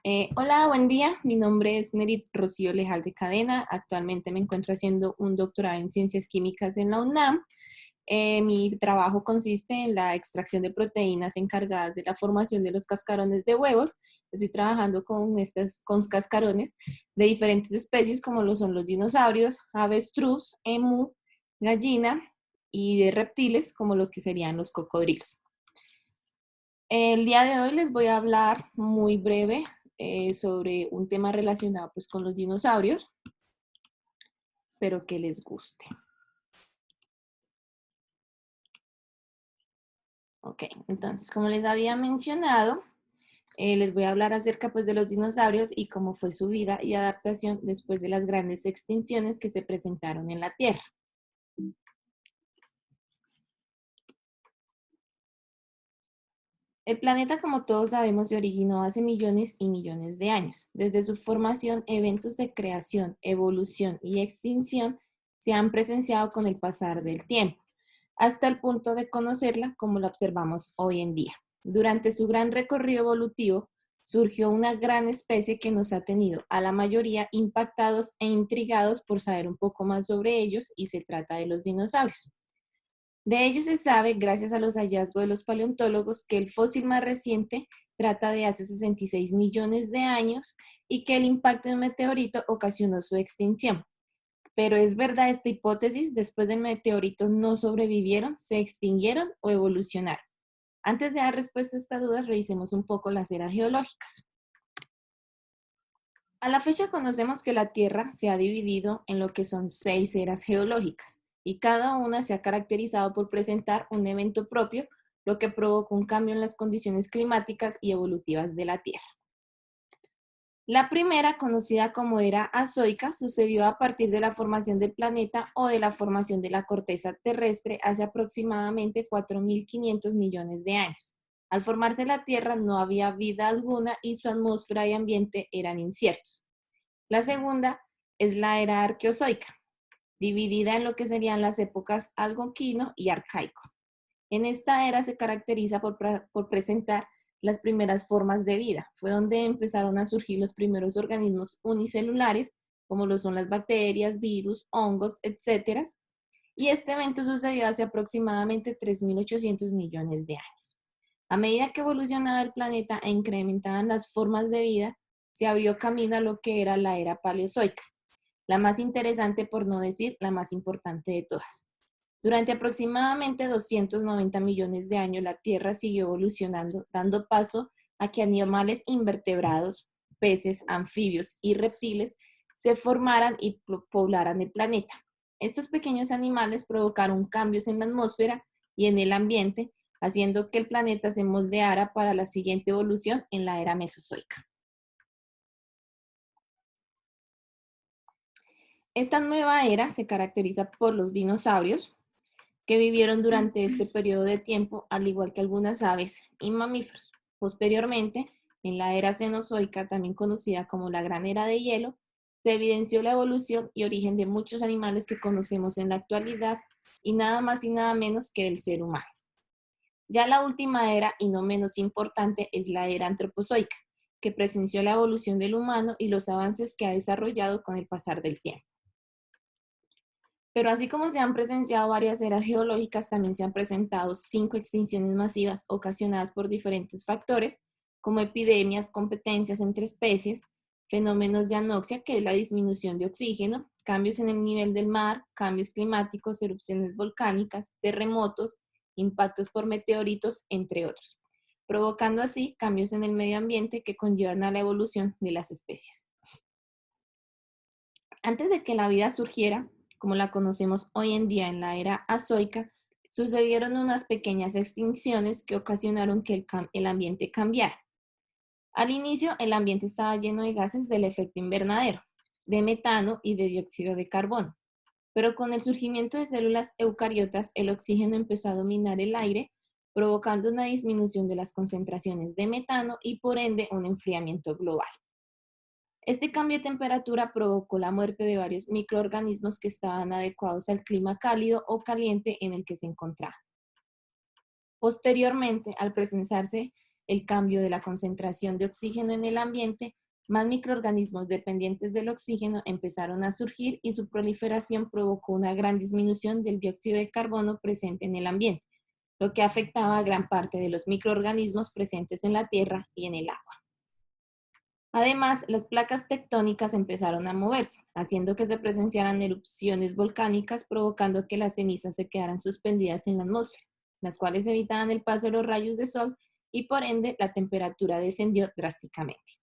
Hola, buen día. Mi nombre es Nerit Rocío Lejal de Cadena. Actualmente me encuentro haciendo un doctorado en Ciencias Químicas en la UNAM. Mi trabajo consiste en la extracción de proteínas encargadas de la formación de los cascarones de huevos. Estoy trabajando con cascarones de diferentes especies como lo son los dinosaurios, avestruz, emú, gallina y de reptiles como lo que serían los cocodrilos. El día de hoy les voy a hablar muy breve sobre un tema relacionado pues, con los dinosaurios. Espero que les guste. Ok, entonces como les había mencionado, les voy a hablar acerca pues, de los dinosaurios y cómo fue su vida y adaptación después de las grandes extinciones que se presentaron en la Tierra. El planeta, como todos sabemos, se originó hace millones y millones de años. Desde su formación, eventos de creación, evolución y extinción se han presenciado con el pasar del tiempo, hasta el punto de conocerla como la observamos hoy en día. Durante su gran recorrido evolutivo, surgió una gran especie que nos ha tenido a la mayoría impactados e intrigados por saber un poco más sobre ellos, y se trata de los dinosaurios. De ello se sabe, gracias a los hallazgos de los paleontólogos, que el fósil más reciente trata de hace 66 millones de años y que el impacto de un meteorito ocasionó su extinción. Pero ¿es verdad esta hipótesis? ¿Después del meteorito no sobrevivieron, se extinguieron o evolucionaron? Antes de dar respuesta a estas dudas, revisemos un poco las eras geológicas. A la fecha conocemos que la Tierra se ha dividido en lo que son 6 eras geológicas, y cada una se ha caracterizado por presentar un evento propio, lo que provocó un cambio en las condiciones climáticas y evolutivas de la Tierra. La primera, conocida como era azoica, sucedió a partir de la formación del planeta o de la formación de la corteza terrestre hace aproximadamente 4.500 millones de años. Al formarse la Tierra no había vida alguna y su atmósfera y ambiente eran inciertos. La segunda es la era arqueozoica, dividida en lo que serían las épocas algonquino y arcaico. En esta era se caracteriza por presentar las primeras formas de vida. Fue donde empezaron a surgir los primeros organismos unicelulares, como lo son las bacterias, virus, hongos, etc. Y este evento sucedió hace aproximadamente 3.800 millones de años. A medida que evolucionaba el planeta e incrementaban las formas de vida, se abrió camino a lo que era la era paleozoica, la más interesante por no decir la más importante de todas. Durante aproximadamente 290 millones de años, la Tierra siguió evolucionando, dando paso a que animales invertebrados, peces, anfibios y reptiles se formaran y poblaran el planeta. Estos pequeños animales provocaron cambios en la atmósfera y en el ambiente, haciendo que el planeta se moldeara para la siguiente evolución en la era mesozoica. Esta nueva era se caracteriza por los dinosaurios, que vivieron durante este periodo de tiempo, al igual que algunas aves y mamíferos. Posteriormente, en la era cenozoica, también conocida como la Gran Era de Hielo, se evidenció la evolución y origen de muchos animales que conocemos en la actualidad, y nada más y nada menos que del ser humano. Ya la última era, y no menos importante, es la era antropozoica, que presenció la evolución del humano y los avances que ha desarrollado con el pasar del tiempo. Pero así como se han presenciado varias eras geológicas, también se han presentado 5 extinciones masivas ocasionadas por diferentes factores, como epidemias, competencias entre especies, fenómenos de anoxia, que es la disminución de oxígeno, cambios en el nivel del mar, cambios climáticos, erupciones volcánicas, terremotos, impactos por meteoritos, entre otros, provocando así cambios en el medio ambiente que conllevan a la evolución de las especies. Antes de que la vida surgiera, como la conocemos hoy en día en la era azoica, sucedieron unas pequeñas extinciones que ocasionaron que el ambiente cambiara. Al inicio, el ambiente estaba lleno de gases del efecto invernadero, de metano y de dióxido de carbono. Pero con el surgimiento de células eucariotas, el oxígeno empezó a dominar el aire, provocando una disminución de las concentraciones de metano y por ende un enfriamiento global. Este cambio de temperatura provocó la muerte de varios microorganismos que estaban adecuados al clima cálido o caliente en el que se encontraban. Posteriormente, al presenciarse el cambio de la concentración de oxígeno en el ambiente, más microorganismos dependientes del oxígeno empezaron a surgir y su proliferación provocó una gran disminución del dióxido de carbono presente en el ambiente, lo que afectaba a gran parte de los microorganismos presentes en la Tierra y en el agua. Además, las placas tectónicas empezaron a moverse, haciendo que se presenciaran erupciones volcánicas, provocando que las cenizas se quedaran suspendidas en la atmósfera, las cuales evitaban el paso de los rayos de sol y por ende la temperatura descendió drásticamente.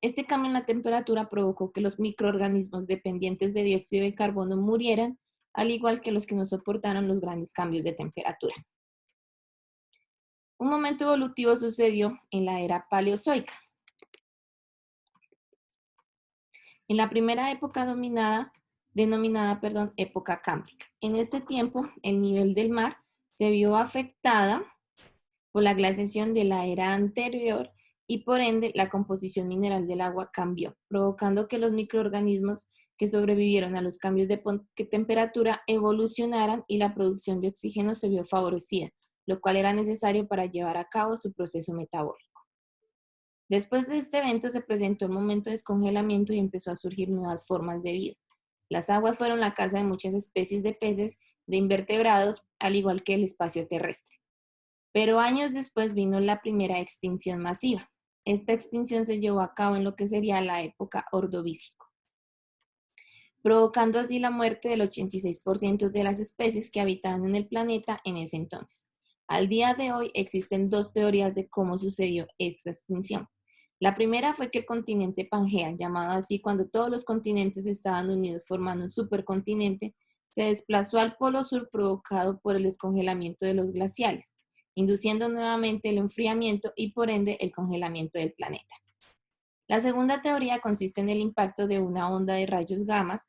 Este cambio en la temperatura provocó que los microorganismos dependientes de dióxido de carbono murieran, al igual que los que no soportaron los grandes cambios de temperatura. Un momento evolutivo sucedió en la era paleozoica. En la primera época denominada época cámbrica. En este tiempo, el nivel del mar se vio afectada por la glaciación de la era anterior y por ende la composición mineral del agua cambió, provocando que los microorganismos que sobrevivieron a los cambios de temperatura evolucionaran y la producción de oxígeno se vio favorecida, lo cual era necesario para llevar a cabo su proceso metabólico. Después de este evento se presentó el momento de descongelamiento y empezó a surgir nuevas formas de vida. Las aguas fueron la casa de muchas especies de peces, de invertebrados, al igual que el espacio terrestre. Pero años después vino la primera extinción masiva. Esta extinción se llevó a cabo en lo que sería la época Ordovícico, provocando así la muerte del 86% de las especies que habitaban en el planeta en ese entonces. Al día de hoy existen dos teorías de cómo sucedió esta extinción. La primera fue que el continente Pangea, llamado así cuando todos los continentes estaban unidos formando un supercontinente, se desplazó al polo sur provocado por el descongelamiento de los glaciales, induciendo nuevamente el enfriamiento y por ende el congelamiento del planeta. La segunda teoría consiste en el impacto de una onda de rayos gamma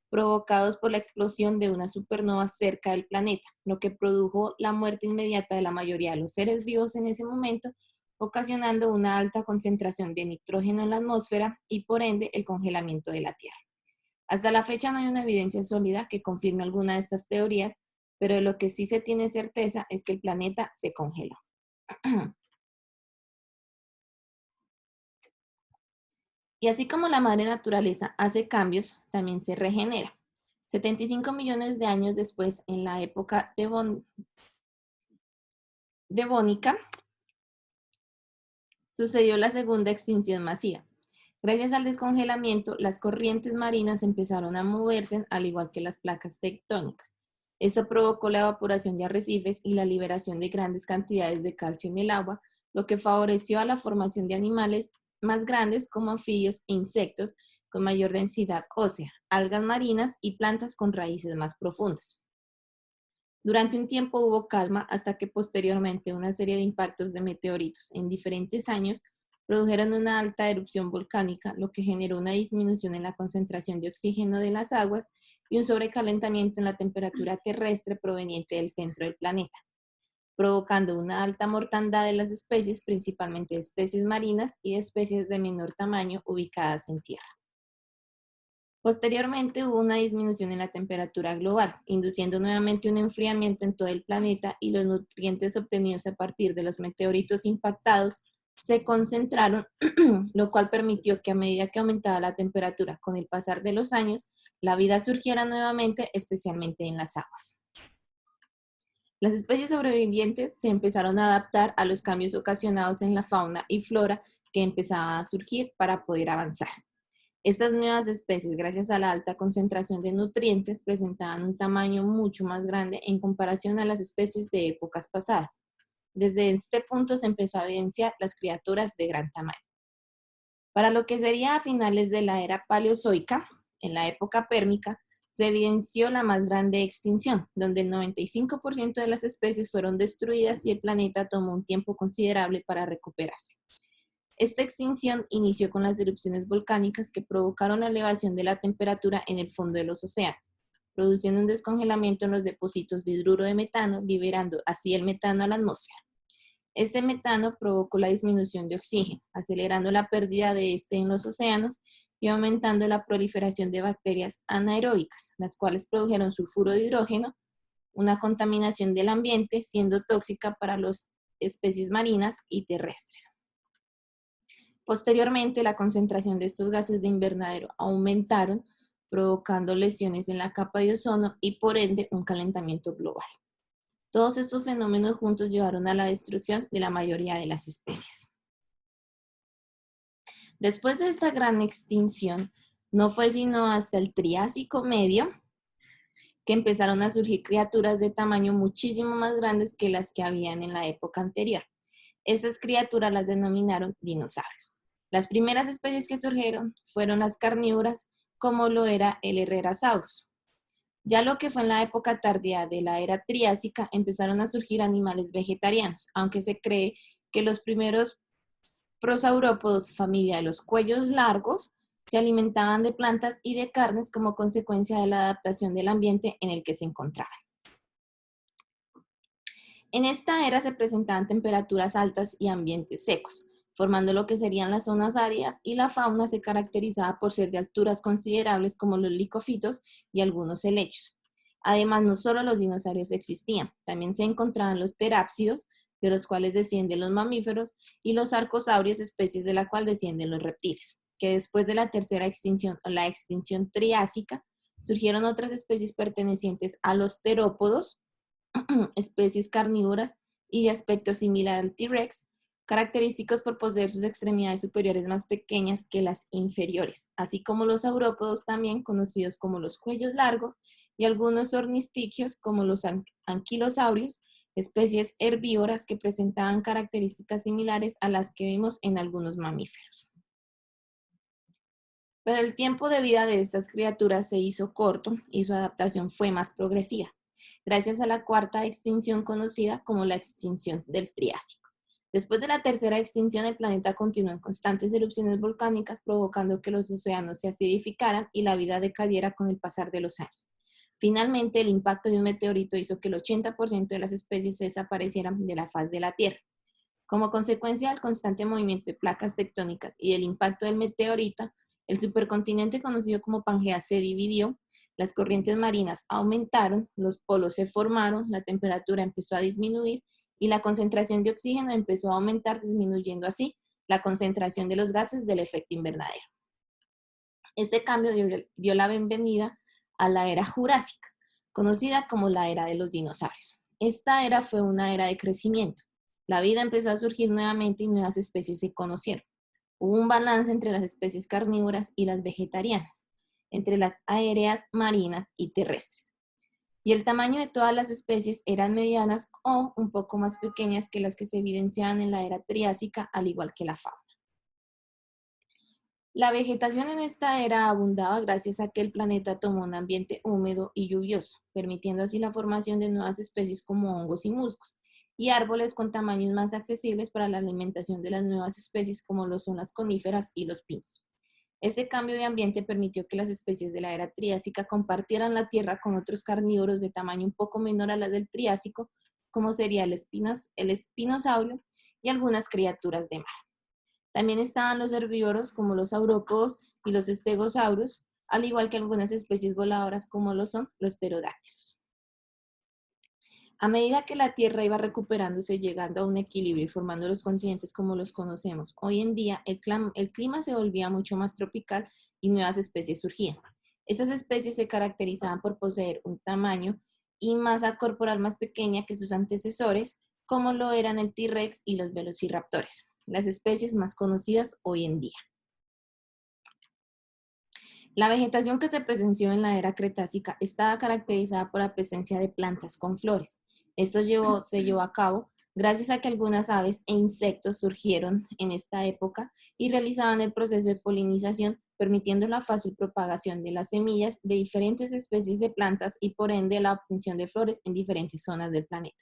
provocados por la explosión de una supernova cerca del planeta, lo que produjo la muerte inmediata de la mayoría de los seres vivos en ese momento, ocasionando una alta concentración de nitrógeno en la atmósfera y por ende el congelamiento de la Tierra. Hasta la fecha no hay una evidencia sólida que confirme alguna de estas teorías, pero de lo que sí se tiene certeza es que el planeta se congeló. Y así como la madre naturaleza hace cambios, también se regenera. 75 millones de años después, en la época devónica, sucedió la segunda extinción masiva. Gracias al descongelamiento, las corrientes marinas empezaron a moverse, al igual que las placas tectónicas. Esto provocó la evaporación de arrecifes y la liberación de grandes cantidades de calcio en el agua, lo que favoreció a la formación de animales más grandes como anfibios e insectos con mayor densidad ósea, algas marinas y plantas con raíces más profundas. Durante un tiempo hubo calma hasta que posteriormente una serie de impactos de meteoritos en diferentes años produjeron una alta erupción volcánica, lo que generó una disminución en la concentración de oxígeno de las aguas y un sobrecalentamiento en la temperatura terrestre proveniente del centro del planeta, provocando una alta mortandad de las especies, principalmente de especies marinas y de especies de menor tamaño ubicadas en tierra. Posteriormente hubo una disminución en la temperatura global, induciendo nuevamente un enfriamiento en todo el planeta y los nutrientes obtenidos a partir de los meteoritos impactados se concentraron, lo cual permitió que a medida que aumentaba la temperatura con el pasar de los años, la vida surgiera nuevamente, especialmente en las aguas. Las especies sobrevivientes se empezaron a adaptar a los cambios ocasionados en la fauna y flora que empezaban a surgir para poder avanzar. Estas nuevas especies, gracias a la alta concentración de nutrientes, presentaban un tamaño mucho más grande en comparación a las especies de épocas pasadas. Desde este punto se empezó a evidenciar las criaturas de gran tamaño. Para lo que sería a finales de la era paleozoica, en la época pérmica, se evidenció la más grande extinción, donde el 95% de las especies fueron destruidas y el planeta tomó un tiempo considerable para recuperarse. Esta extinción inició con las erupciones volcánicas que provocaron la elevación de la temperatura en el fondo de los océanos, produciendo un descongelamiento en los depósitos de hidruro de metano, liberando así el metano a la atmósfera. Este metano provocó la disminución de oxígeno, acelerando la pérdida de este en los océanos y aumentando la proliferación de bacterias anaeróbicas, las cuales produjeron sulfuro de hidrógeno, una contaminación del ambiente, siendo tóxica para los especies marinas y terrestres. Posteriormente, la concentración de estos gases de invernadero aumentaron, provocando lesiones en la capa de ozono y por ende un calentamiento global. Todos estos fenómenos juntos llevaron a la destrucción de la mayoría de las especies. Después de esta gran extinción, no fue sino hasta el Triásico Medio que empezaron a surgir criaturas de tamaño muchísimo más grandes que las que habían en la época anterior. Estas criaturas las denominaron dinosaurios. Las primeras especies que surgieron fueron las carnívoras, como lo era el Herrerasaurus. Ya lo que fue en la época tardía de la era Triásica, empezaron a surgir animales vegetarianos, aunque se cree que los primeros prosaurópodos, familia de los cuellos largos, se alimentaban de plantas y de carnes como consecuencia de la adaptación del ambiente en el que se encontraban. En esta era se presentaban temperaturas altas y ambientes secos, formando lo que serían las zonas áridas, y la fauna se caracterizaba por ser de alturas considerables como los licofitos y algunos helechos. Además, no solo los dinosaurios existían, también se encontraban los terápsidos, de los cuales descienden los mamíferos, y los arcosaurios, especies de la cual descienden los reptiles, que después de la tercera extinción o la extinción triásica, surgieron otras especies pertenecientes a los terópodos, especies carnívoras y de aspecto similar al T-Rex, característicos por poseer sus extremidades superiores más pequeñas que las inferiores, así como los saurópodos también conocidos como los cuellos largos y algunos ornistiquios como los anquilosaurios, especies herbívoras que presentaban características similares a las que vimos en algunos mamíferos. Pero el tiempo de vida de estas criaturas se hizo corto y su adaptación fue más progresiva, gracias a la cuarta extinción conocida como la extinción del Triásico. Después de la tercera extinción, el planeta continuó en constantes erupciones volcánicas, provocando que los océanos se acidificaran y la vida decayera con el pasar de los años. Finalmente, el impacto de un meteorito hizo que el 80% de las especies se desaparecieran de la faz de la Tierra. Como consecuencia del constante movimiento de placas tectónicas y del impacto del meteorito, el supercontinente conocido como Pangea se dividió, las corrientes marinas aumentaron, los polos se formaron, la temperatura empezó a disminuir y la concentración de oxígeno empezó a aumentar, disminuyendo así la concentración de los gases del efecto invernadero. Este cambio dio la bienvenida a la era Jurásica, conocida como la era de los dinosaurios. Esta era fue una era de crecimiento. La vida empezó a surgir nuevamente y nuevas especies se conocieron. Hubo un balance entre las especies carnívoras y las vegetarianas, entre las aéreas, marinas y terrestres. Y el tamaño de todas las especies eran medianas o un poco más pequeñas que las que se evidenciaban en la era Triásica, al igual que la fauna. La vegetación en esta era abundaba gracias a que el planeta tomó un ambiente húmedo y lluvioso, permitiendo así la formación de nuevas especies como hongos y musgos, y árboles con tamaños más accesibles para la alimentación de las nuevas especies como lo son las coníferas y los pinos. Este cambio de ambiente permitió que las especies de la era Triásica compartieran la Tierra con otros carnívoros de tamaño un poco menor a las del Triásico, como sería el espinosaurio y algunas criaturas de mar. También estaban los herbívoros como los saurópodos y los estegosaurus, al igual que algunas especies voladoras como lo son los pterodáctilos. A medida que la Tierra iba recuperándose, llegando a un equilibrio y formando los continentes como los conocemos, hoy en día el clima se volvía mucho más tropical y nuevas especies surgían. Estas especies se caracterizaban por poseer un tamaño y masa corporal más pequeña que sus antecesores, como lo eran el T-Rex y los velociraptores, las especies más conocidas hoy en día. La vegetación que se presenció en la era Cretácica estaba caracterizada por la presencia de plantas con flores. Esto se llevó a cabo gracias a que algunas aves e insectos surgieron en esta época y realizaban el proceso de polinización, permitiendo la fácil propagación de las semillas de diferentes especies de plantas y por ende la obtención de flores en diferentes zonas del planeta.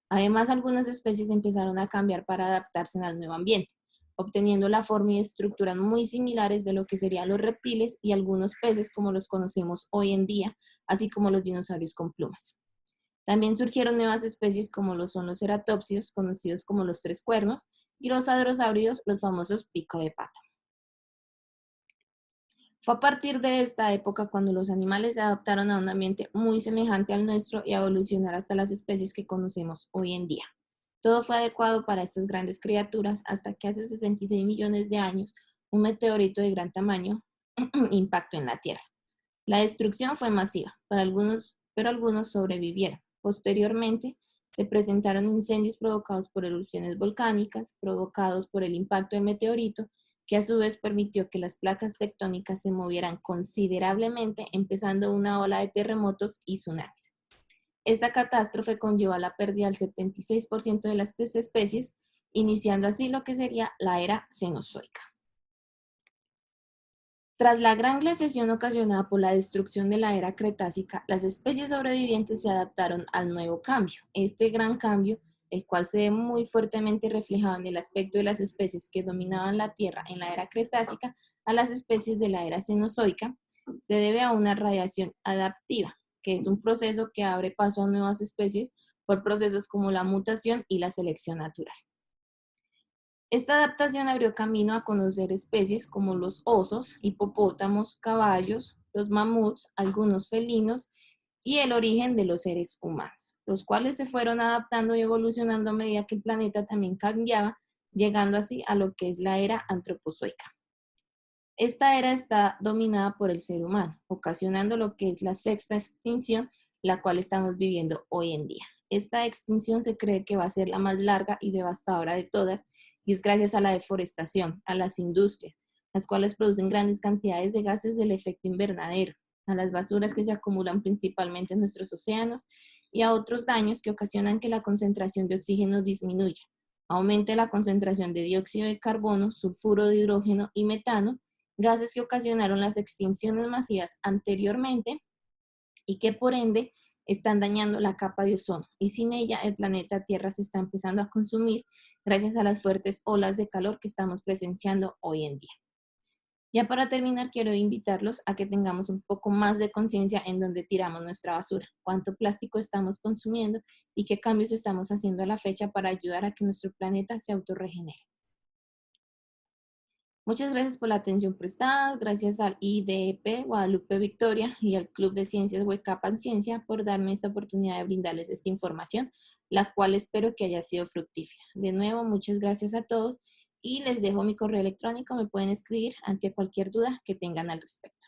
Además, algunas especies empezaron a cambiar para adaptarse al nuevo ambiente, obteniendo la forma y estructuras muy similares de lo que serían los reptiles y algunos peces como los conocemos hoy en día, así como los dinosaurios con plumas. También surgieron nuevas especies como lo son los ceratópsidos, conocidos como los tres cuernos, y los hadrosáuridos, los famosos pico de pato. Fue a partir de esta época cuando los animales se adaptaron a un ambiente muy semejante al nuestro y a evolucionar hasta las especies que conocemos hoy en día. Todo fue adecuado para estas grandes criaturas hasta que hace 66 millones de años un meteorito de gran tamaño impactó en la Tierra. La destrucción fue masiva, pero algunos sobrevivieron. Posteriormente, se presentaron incendios provocados por erupciones volcánicas, provocados por el impacto del meteorito, que a su vez permitió que las placas tectónicas se movieran considerablemente, empezando una ola de terremotos y tsunamis. Esta catástrofe conllevó a la pérdida del 76% de las especies, iniciando así lo que sería la era Cenozoica. Tras la gran glaciación ocasionada por la destrucción de la era Cretácica, las especies sobrevivientes se adaptaron al nuevo cambio. Este gran cambio, el cual se ve muy fuertemente reflejado en el aspecto de las especies que dominaban la Tierra en la era Cretácica a las especies de la era Cenozoica, se debe a una radiación adaptiva, que es un proceso que abre paso a nuevas especies por procesos como la mutación y la selección natural. Esta adaptación abrió camino a conocer especies como los osos, hipopótamos, caballos, los mamuts, algunos felinos y el origen de los seres humanos, los cuales se fueron adaptando y evolucionando a medida que el planeta también cambiaba, llegando así a lo que es la era antropozoica. Esta era está dominada por el ser humano, ocasionando lo que es la sexta extinción, la cual estamos viviendo hoy en día. Esta extinción se cree que va a ser la más larga y devastadora de todas, y es gracias a la deforestación, a las industrias, las cuales producen grandes cantidades de gases del efecto invernadero, a las basuras que se acumulan principalmente en nuestros océanos y a otros daños que ocasionan que la concentración de oxígeno disminuya, aumente la concentración de dióxido de carbono, sulfuro de hidrógeno y metano, gases que ocasionaron las extinciones masivas anteriormente y que por ende están dañando la capa de ozono, y sin ella el planeta Tierra se está empezando a consumir gracias a las fuertes olas de calor que estamos presenciando hoy en día. Ya para terminar, quiero invitarlos a que tengamos un poco más de conciencia en dónde tiramos nuestra basura, cuánto plástico estamos consumiendo y qué cambios estamos haciendo a la fecha para ayudar a que nuestro planeta se autorregenere. Muchas gracias por la atención prestada, gracias al IDEP Guadalupe Victoria y al Club de Ciencias Huecapan Ciencia por darme esta oportunidad de brindarles esta información, la cual espero que haya sido fructífera. De nuevo, muchas gracias a todos y les dejo mi correo electrónico, me pueden escribir ante cualquier duda que tengan al respecto.